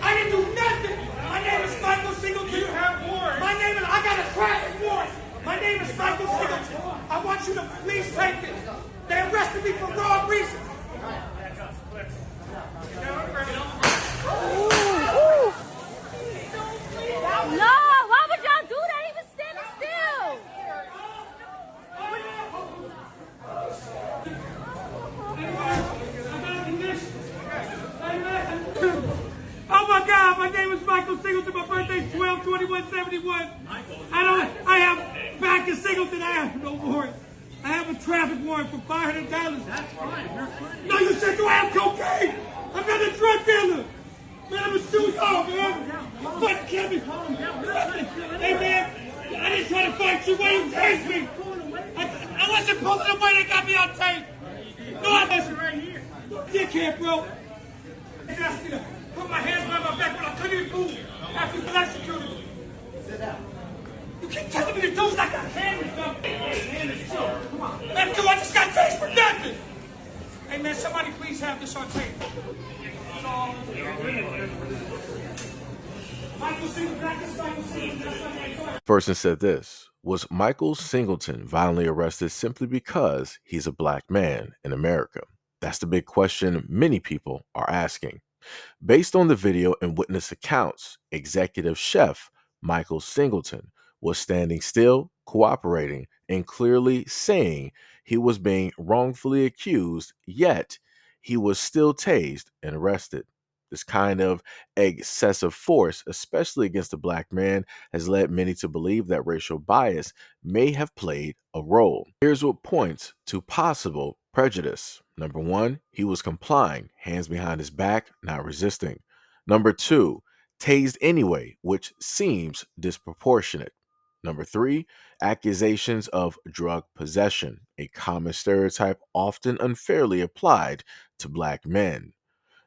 I didn't do nothing. My name is Michael Singleton. You have warrants. My name is, I got a traffic warrant. My name is Michael Singleton. I want you to please take this. They arrested me for wrong reasons. No, why would y'all do that? He was standing still. Oh my God, my name is Michael Singleton. My birthday's 12/21/71. I have back in Singleton. I have no warrant. I have a traffic warrant for $500. That's fine. You're fine. No, you said do I have cocaine? I'm not a drug dealer. Man, I'm a shoot off, man. You fucking kill me. Hey, man, I didn't try to fight you. Why you chased me? I wasn't pulling away. They got me on tape. No, I wasn't right here. Dickhead, bro. They asked me to put my hands behind my back when I couldn't even move after you electrocuted me. Sit down. You keep telling me to do like I can or something. Come on. Man, dude, I just got tased for nothing. Hey, man, somebody please have this on tape. So, Michael Singleton. Person said this: was Michael Singleton violently arrested simply because he's a black man in America? That's the big question many people are asking. Based on the video and witness accounts, executive chef Michael Singleton was standing still, cooperating, and clearly saying he was being wrongfully accused, yet he was still tased and arrested. This kind of excessive force, especially against a black man, has led many to believe that racial bias may have played a role. Here's what points to possible prejudice. Number one, he was complying, hands behind his back, not resisting. Number two, tased anyway, which seems disproportionate. Number three, accusations of drug possession, a common stereotype often unfairly applied to black men.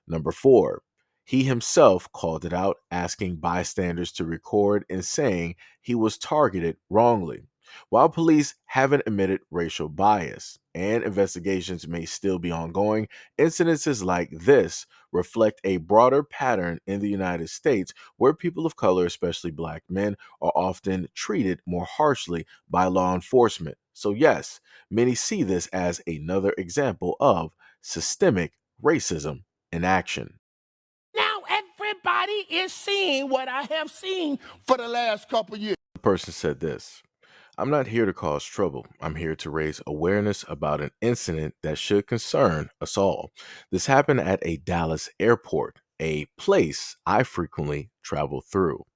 Number four, he himself called it out, asking bystanders to record and saying he was targeted wrongly. While police haven't admitted racial bias and investigations may still be ongoing, incidences like this reflect a broader pattern in the United States where people of color, especially black men, are often treated more harshly by law enforcement. So yes, many see this as another example of systemic racism in action. Now everybody is seeing what I have seen for the last couple years. The person said this: I'm not here to cause trouble. I'm here to raise awareness about an incident that should concern us all. This happened at a Dallas airport, a place I frequently travel through.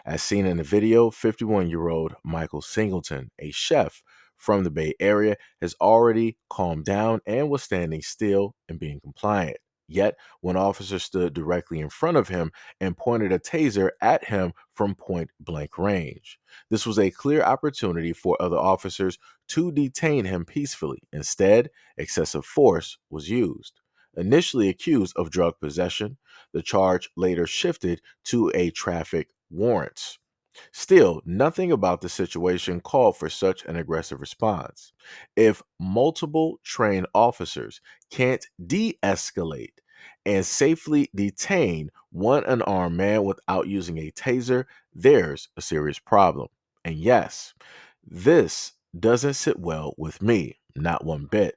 As seen in the video, 51-year-old Michael Singleton, a chef from the Bay Area, has already calmed down and was standing still and being compliant. Yet, when officers stood directly in front of him and pointed a taser at him from point blank range. This was a clear opportunity for other officers to detain him peacefully. Instead, excessive force was used. Initially accused of drug possession, the charge later shifted to a traffic warrant. Still, nothing about the situation called for such an aggressive response. If multiple trained officers can't de-escalate and safely detain one unarmed man without using a taser, there's a serious problem. And yes, this doesn't sit well with me, not one bit.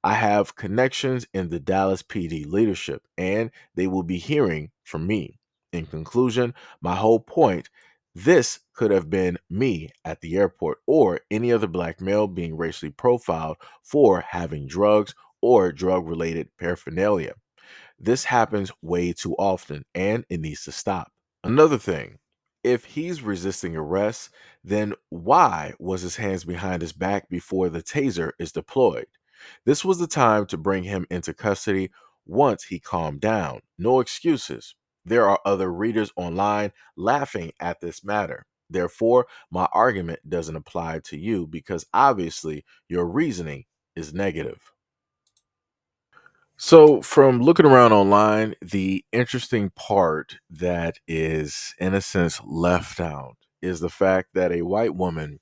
I have connections in the Dallas PD leadership, and they will be hearing from me. In conclusion, my whole point: this could have been me at the airport or any other black male being racially profiled for having drugs or drug related paraphernalia. This happens way too often and it needs to stop. Another thing, if he's resisting arrest, then why was his hands behind his back before the taser is deployed? This was the time to bring him into custody once he calmed down. No excuses. There are other readers online laughing at this matter. Therefore, my argument doesn't apply to you because obviously your reasoning is negative. So, from looking around online, the interesting part that is, in a sense, left out is the fact that a white woman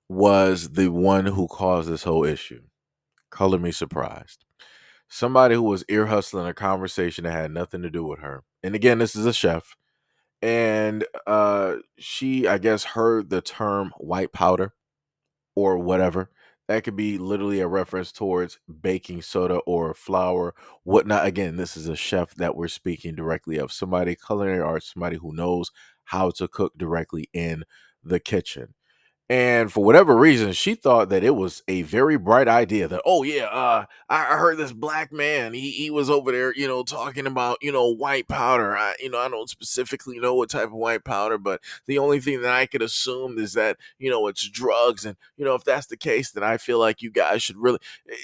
was the one who caused this whole issue. Color me surprised. somebody who was ear hustling a conversation that had nothing to do with her. And again, this is a chef. And she, I guess, heard the term white powder or whatever. That could be literally a reference towards baking soda or flour, whatnot. Again, this is a chef that we're speaking directly of. Somebody, culinary arts, somebody who knows how to cook directly in the kitchen. And for whatever reason, she thought that it was a very bright idea that, oh yeah, I heard this black man, he was over there, talking about, white powder. I don't specifically know what type of white powder, but the only thing that I could assume is that, it's drugs. And, if that's the case, then I feel like you guys should really,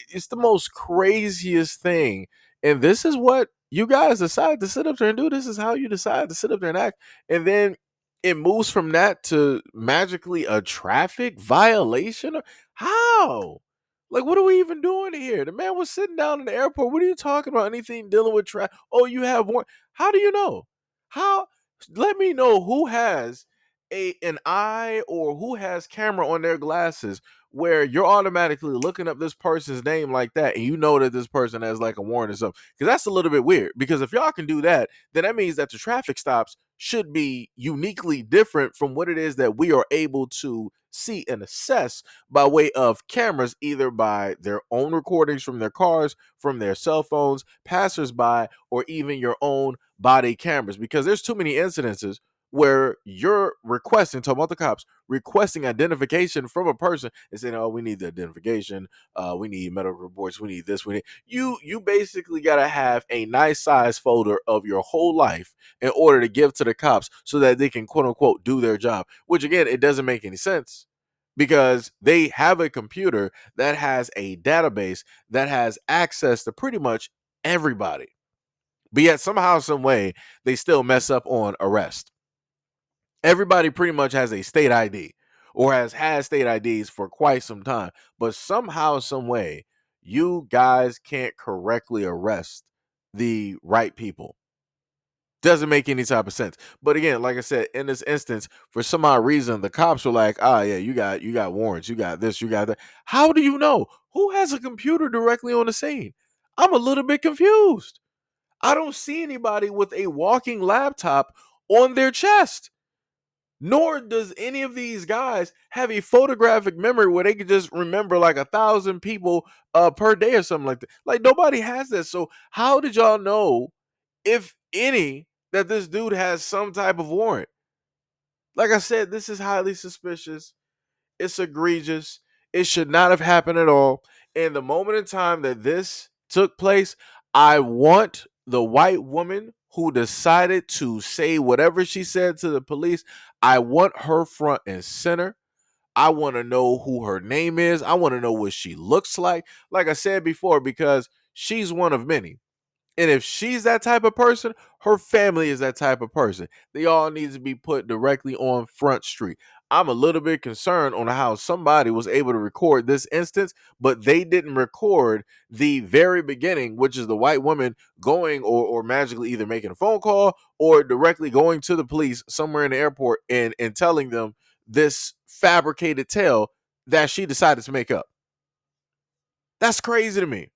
it's the most craziest thing. And this is what you guys decide to sit up there and do. This is how you decide to sit up there and act. And then it moves from that to magically a traffic violation? How? Like, what are we even doing here? The man was sitting down in the airport. What are you talking about? Anything dealing with traffic? Oh, you have one. How do you know? How? Let me know who has an eye or who has camera on their glasses where you're automatically looking up this person's name like that and you know that this person has like a warrant or something. Because that's a little bit weird. Because if y'all can do that, then that means that the traffic stops should be uniquely different from what it is that we are able to see and assess by way of cameras, either by their own recordings from their cars, from their cell phones, passersby, or even your own body cameras. Because there's too many incidences where you're requesting, talking about the cops, requesting identification from a person and saying, oh, we need the identification, we need medical reports, we need this, we need you basically gotta have a nice size folder of your whole life in order to give to the cops so that they can quote unquote do their job. Which again, it doesn't make any sense because they have a computer that has a database that has access to pretty much everybody. But yet somehow, some way, they still mess up on arrest. Everybody pretty much has a state ID or has had state IDs for quite some time, but somehow, some way, you guys can't correctly arrest the right people. Doesn't make any type of sense. But again, like I said, in this instance, for some odd reason, the cops were like, "Ah, yeah, you got warrants, you got this, you got that." How do you know? Who has a computer directly on the scene? I'm a little bit confused. I don't see anybody with a walking laptop on their chest. Nor does any of these guys have a photographic memory where they can just remember like 1,000 people per day or something like that. Like nobody has that. So how did y'all know, if any, that this dude has some type of warrant? Like I said, this is highly suspicious. It's egregious. It should not have happened at all. And the moment in time that this took place, I want the white woman who decided to say whatever she said to the police, I want her front and center. I want to know who her name is. I want to know what she looks like I said before, because she's one of many. And if she's that type of person, her family is that type of person. They all need to be put directly on Front Street. I'm a little bit concerned on how somebody was able to record this instance, but they didn't record the very beginning, which is the white woman going or magically either making a phone call or directly going to the police somewhere in the airport and telling them this fabricated tale that she decided to make up. That's crazy to me.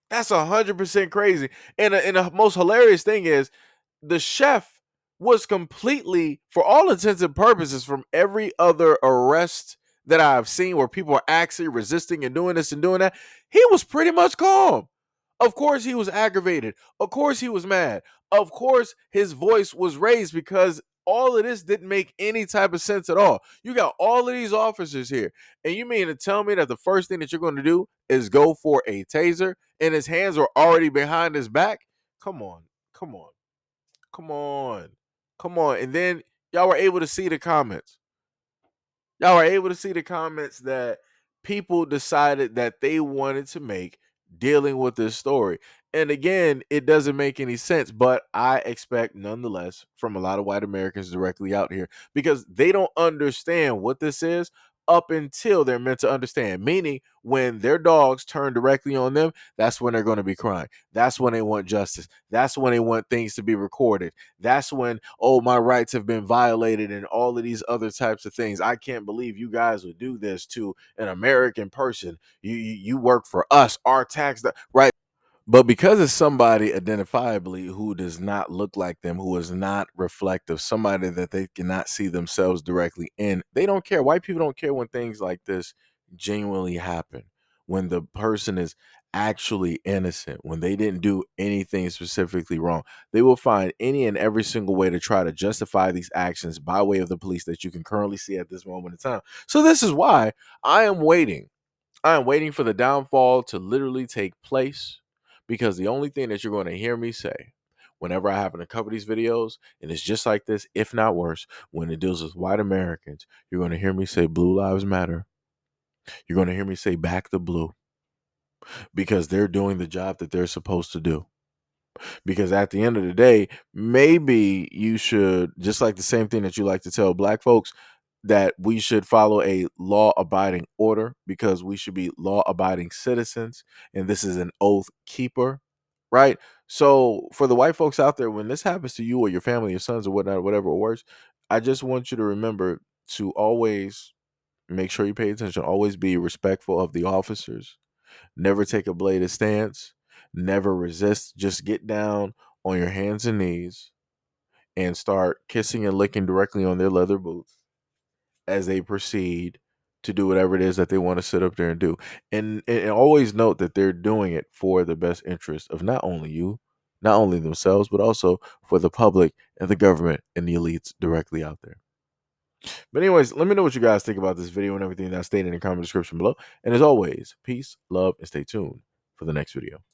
That's 100% crazy. And the most hilarious thing is the chef was completely, for all intents and purposes, from every other arrest that I've seen where people are actually resisting and doing this and doing that, he was pretty much calm. Of course, he was aggravated. Of course, he was mad. Of course, his voice was raised because all of this didn't make any type of sense at all. You got all of these officers here, and you mean to tell me that the first thing that you're going to do is go for a taser and his hands are already behind his back? Come on. Come on. Come on. Come on. And then y'all were able to see the comments. Y'all were able to see the comments that people decided that they wanted to make dealing with this story. And again, it doesn't make any sense, but I expect nonetheless from a lot of white Americans directly out here, because they don't understand what this is up until they're meant to understand. Meaning, when their dogs turn directly on them, that's when they're going to be crying. That's when they want justice. That's when they want things to be recorded. That's when, oh, my rights have been violated and all of these other types of things. I can't believe you guys would do this to an American person. You work for us, our tax, right? But because it's somebody identifiably who does not look like them, who is not reflective, somebody that they cannot see themselves directly in, they don't care. White people don't care when things like this genuinely happen, when the person is actually innocent, when they didn't do anything specifically wrong. They will find any and every single way to try to justify these actions by way of the police that you can currently see at this moment in time. So this is why I am waiting. I am waiting for the downfall to literally take place, because the only thing that you're going to hear me say whenever I happen to cover these videos, and it's just like this, if not worse, when it deals with white Americans, you're going to hear me say Blue Lives Matter. You're going to hear me say back the blue, because they're doing the job that they're supposed to do. Because at the end of the day, maybe you should, just like the same thing that you like to tell black folks, that we should follow a law abiding order, because we should be law abiding citizens. And this is an oath keeper, right? So for the white folks out there, when this happens to you or your family, your sons or whatnot, whatever it works, I just want you to remember to always make sure you pay attention, always be respectful of the officers, never take a bladed stance, never resist. Just get down on your hands and knees and start kissing and licking directly on their leather boots as they proceed to do whatever it is that they want to sit up there and do. And always note that they're doing it for the best interest of not only you, not only themselves, but also for the public and the government and the elites directly out there. But anyways, let me know what you guys think about this video and everything that's stated in the comment description below. And as always, peace, love, and stay tuned for the next video.